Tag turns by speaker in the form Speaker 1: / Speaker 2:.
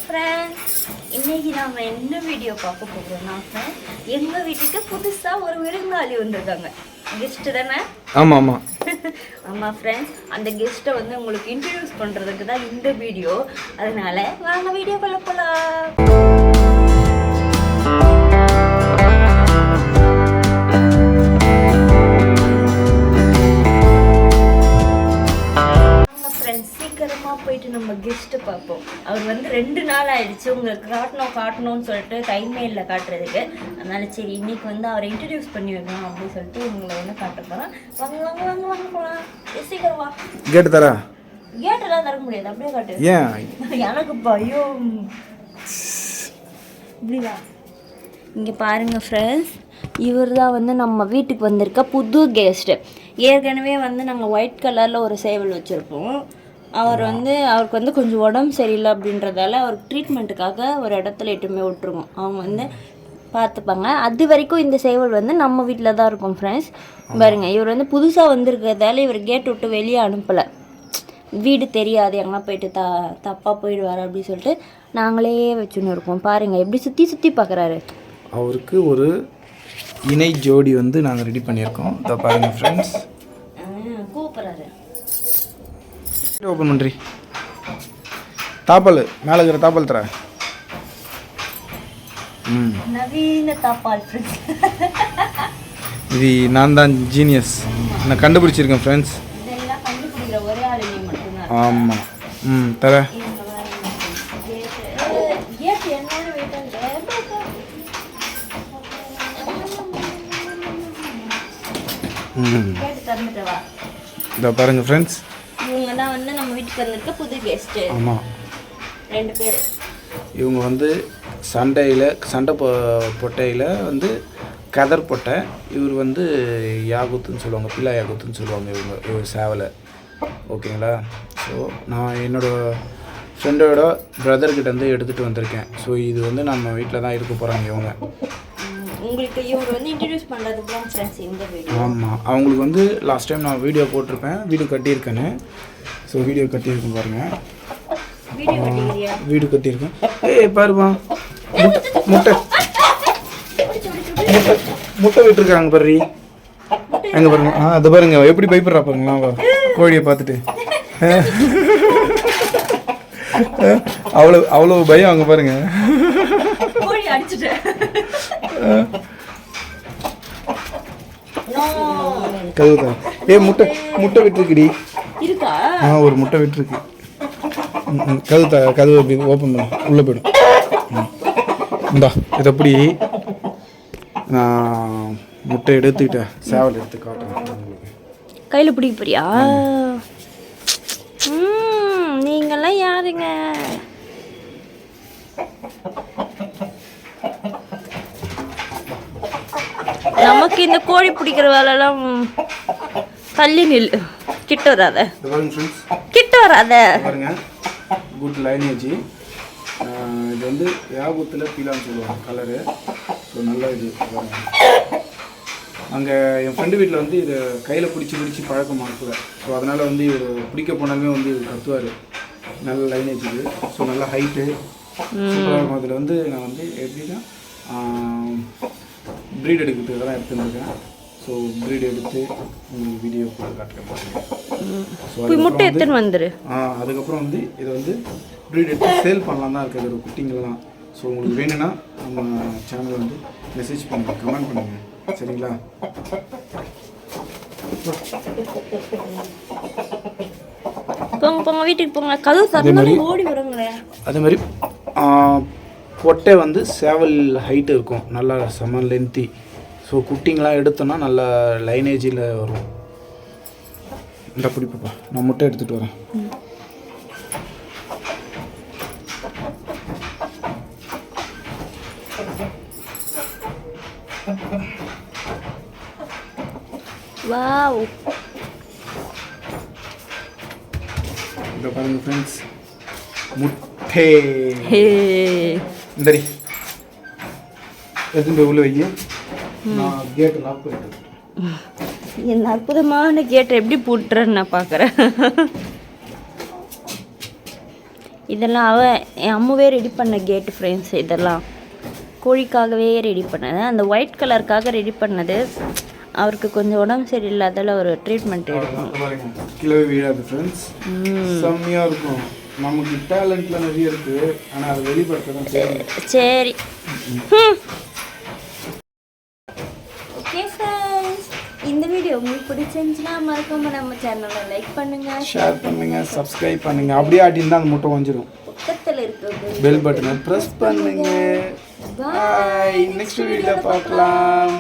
Speaker 1: Friends, இன்னைக்கு நாம என்ன வீடியோ பார்க்க போகிறோம்னா எங்கள் வீட்டுக்கு புதுசாக ஒரு விருந்தாளி வந்திருக்காங்க. கெஸ்ட்டு தானே?
Speaker 2: ஆமாம் ஆமாம்
Speaker 1: ஆமாம் ஃப்ரெண்ட்ஸ், அந்த கெஸ்ட்டை வந்து உங்களுக்கு இன்ட்ரடியூஸ் பண்ணுறதுக்கு தான் இந்த வீடியோ. அதனால வாங்க வீடியோக்குள்ள போகலாம். சீக்கிரமாக போயிட்டு நம்ம கெஸ்ட்டு பார்ப்போம். அவர் வந்து 2 நாள் ஆயிடுச்சு உங்களுக்கு காட்டணும்னு சொல்லிட்டு டைமே இல்லை காட்டுறதுக்கு. அதனால சரி இன்னைக்கு வந்து அவரை இன்ட்ரடியூஸ் பண்ணி வைக்கணும் அப்படின்னு சொல்லிட்டு உங்களை வந்து காட்ட போகிறேன். வாங்க வாங்க வாங்க வாங்க போகலாம். சீக்கிரம் வா.
Speaker 2: கேட்டு தரா?
Speaker 1: கேட்டெல்லாம் தர முடியாது, அப்படியே காட்டு.
Speaker 2: ஏன்?
Speaker 1: எனக்கு பயம். இப்படிவா. இங்கே பாருங்கள் ஃப்ரெண்ட்ஸ், இவர் தான் வந்து நம்ம வீட்டுக்கு வந்திருக்க புது கெஸ்ட்டு. ஏற்கனவே வந்து நாங்கள் ஒயிட் கலரில் ஒரு சேவல் வச்சுருப்போம். அவருக்கு வந்து கொஞ்சம் உடம்பு சரியில்லை அப்படின்றதால அவருக்கு ட்ரீட்மெண்ட்டுக்காக ஒரு இடத்துல எட்டுமே விட்டுருக்கோம். அவங்க வந்து பார்த்துப்பாங்க. அது வரைக்கும் இந்த சேவல் வந்து நம்ம வீட்டில் தான் இருக்கும் ஃப்ரெண்ட்ஸ். பாருங்கள், இவர் வந்து புதுசாக வந்திருக்கிறதால இவர் கேட் விட்டு வெளியே அனுப்பலை. வீடு தெரியாது, எங்கன்னா போயிட்டு தப்பாக போயிடுவார் அப்படின்னு சொல்லிட்டு நாங்களே வச்சுன்னு இருக்கோம். பாருங்கள் எப்படி சுற்றி சுற்றி பார்க்குறாரு.
Speaker 2: அவருக்கு ஒரு இணை ஜோடி வந்து நாங்கள் ரெடி பண்ணியிருக்கோம். இதை பாருங்கள் ஃப்ரெண்ட்ஸ்.
Speaker 1: கூப்பிட்றாரு.
Speaker 2: ஓப்பன் பண்ணுறி. தாப்பால் மேலே இருக்கிற தாப்பால் தர.
Speaker 1: நவீன தாப்பால் ஃப்ரெண்ட்ஸ்.
Speaker 2: இது நான் தான் ஜீனியஸ், நான் கண்டுபிடிச்சிருக்கேன் ஃப்ரெண்ட்ஸ்.
Speaker 1: இதெல்லாம் கண்டுபிடிக்கிற ஒரே ஆள் நீ மட்டும்தான்.
Speaker 2: ஆமாம். தர. இதை பாருங்கள் ஃப்ரெண்ட்ஸ்.
Speaker 1: இவங்க தான் வந்து நம்ம வீட்டுக்கு வந்திருக்க புது கெஸ்ட்டு.
Speaker 2: ஆமாம்,
Speaker 1: 2 பேர்.
Speaker 2: இவங்க வந்து சண்டை பொட்டையில் வந்து கதர் பொட்டை. இவர் வந்து யாகுத்துன்னு சொல்லுவாங்க, பில்லா யாகுத்துன்னு சொல்லுவாங்க இவர் சேவலை. ஓகேங்களா? ஸோ நான் என்னோடய ஃப்ரெண்டோட பிரதர்கிட்ட வந்து எடுத்துகிட்டு வந்திருக்கேன். ஸோ இது வந்து நம்ம வீட்டில் தான் இருக்க போகிறாங்க இவங்க.
Speaker 1: உங்களுக்கு இவங்க வந்து இன்ட்ரடியூஸ் பண்ணுறதுக்கு தான் ஃப்ரெண்ட்ஸ் இந்த வீடியோ.
Speaker 2: ஆமாம், அவங்களுக்கு வந்து லாஸ்ட் டைம் நான் வீடியோ போட்டிருப்பேன், வீடு கட்டியிருக்கேன்னு. ஸோ வீடியோ கட்டியிருக்கேன் பாருங்கள். வீடு கட்டியிருக்கேன். பாருமா, முட்டை முட்டை விட்டுருக்காங்க பாரு. எங்கே பாருங்க. அது பாருங்க எப்படி பயப்படுறா பாருங்களா கோழியை பார்த்துட்டு. அவ்வளோ பயம் அங்கே பாருங்க. கவுதா முட்டை விட்டுருக்குடி.
Speaker 1: இருக்கா?
Speaker 2: ஒரு முட்டை விட்டுருக்கு. கதவு அப்படி ஓப்பன் பண்ண உள்ளே போய்டும். இந்தா இது எப்படி நான் முட்டை எடுத்துக்கிட்டேன், சேவல் எடுத்து காட்டுறேன்.
Speaker 1: கையில் பிடிக்க போறியா? நீங்களாம் யாருங்க? நமக்கு இந்த கோழி பிடிக்கிற வேலைலாம் தள்ளி நில். கிட்ட வராத, கிட்ட வராத.
Speaker 2: பாருங்க, குட் லைனேஜ். இது வந்து யாகுத்தில் பீலான்னு சொல்லுவாங்க கலரு. ஸோ நல்லா இது அங்கே என் ஃப்ரெண்டு வீட்டில் வந்து இது கையில் பிடிச்சி பழக்கமாக கூட. ஸோ அதனால் வந்து இவர் பிடிக்க போனாலுமே வந்து இது கத்துவார். நல்ல லைனேஜ் இது. ஸோ நல்லா ஹைட்டு சூப்பராக இருக்கும். அதில் வந்து நான் வந்து எப்படின்னா ப்ரீட் எடுக்கிறதுக்கு தான் எடுத்துருக்கேன். ஸோ ப்ரீட் எடுத்து உங்களுக்கு வீடியோ போட்டு காட்டுறேன். ஸோ முட்டை எடுத்துன்னு வந்துரு. அதுக்கப்புறம் வந்து இதை வந்து ப்ரீட் எடுத்து சேல் பண்ணலாம் தான் இருக்குது ஒரு குட்டிங்கெல்லாம். ஸோ உங்களுக்கு வேணும்னா நம்ம சேனலை வந்து மெசேஜ் பண்ணுங்கள், கமெண்ட் பண்ணுங்கள், சரிங்களா?
Speaker 1: போங்க வீட்டுக்கு போங்க. கதவு தரணும், ஓடி வருங்களே.
Speaker 2: அதே மாதிரி பொட்டை வந்து சேவல் ஹைட்டு இருக்கும், நல்லா செம லென்த்தி. ஸோ குட்டிங்கெலாம் எடுத்தோன்னா நல்லா லைனேஜில் வரும். இந்த பிடிப்பா, நான் முட்டை எடுத்துகிட்டு வரேன்.
Speaker 1: வாவ்,
Speaker 2: இந்த பாருங்க ஃப்ரெண்ட்ஸ், முட்டை. இந்தரி எடுத்து போய் உள்ள வைங்க. நான் கேட்டு லாக் பண்ணிட்டேன்.
Speaker 1: இந்த அற்புதமான கேட்டை எப்படி பூட்டுறேன்னு நான் பார்க்குறேன். இதெல்லாம் என் அம்மாவே ரெடி பண்ண கேட்டு ஃப்ரெண்ட்ஸ். இதெல்லாம் கோழிக்காகவே ரெடி பண்ணது. அந்த ஒயிட் கலருக்காக ரெடி பண்ணது. அவருக்கு கொஞ்சம் உடம்பு சரியில்லாதால ஒரு ட்ரீட்மெண்ட் எடுக்கணும்.
Speaker 2: கிலோ வீடாது ஃப்ரெண்ட்ஸ், செம்மையாக இருக்கும். நமக்கு டேலண்ட்லாம் நிறைய இருக்குது, ஆனால் அதை வெளிப்படுத்தணும்.
Speaker 1: சரி ஓகே ஃப்ரெண்ட்ஸ், இந்த வீடியோ உங்களுக்கு பிடிச்சிருந்துச்சுன்னா மறக்காம நம்ம சேனலை லைக் பண்ணுங்க,
Speaker 2: ஷேர் பண்ணுங்க, சப்ஸ்கிரைப் பண்ணுங்க. அப்படியே ஆட்டின்னு அந்த முட்டை வந்துடும்.
Speaker 1: பக்கத்தில் இருக்க
Speaker 2: பெல் பட்டனை ப்ரெஸ் பண்ணுங்க. பாய், நெக்ஸ்ட் வீடியோவில் பார்க்கலாம்.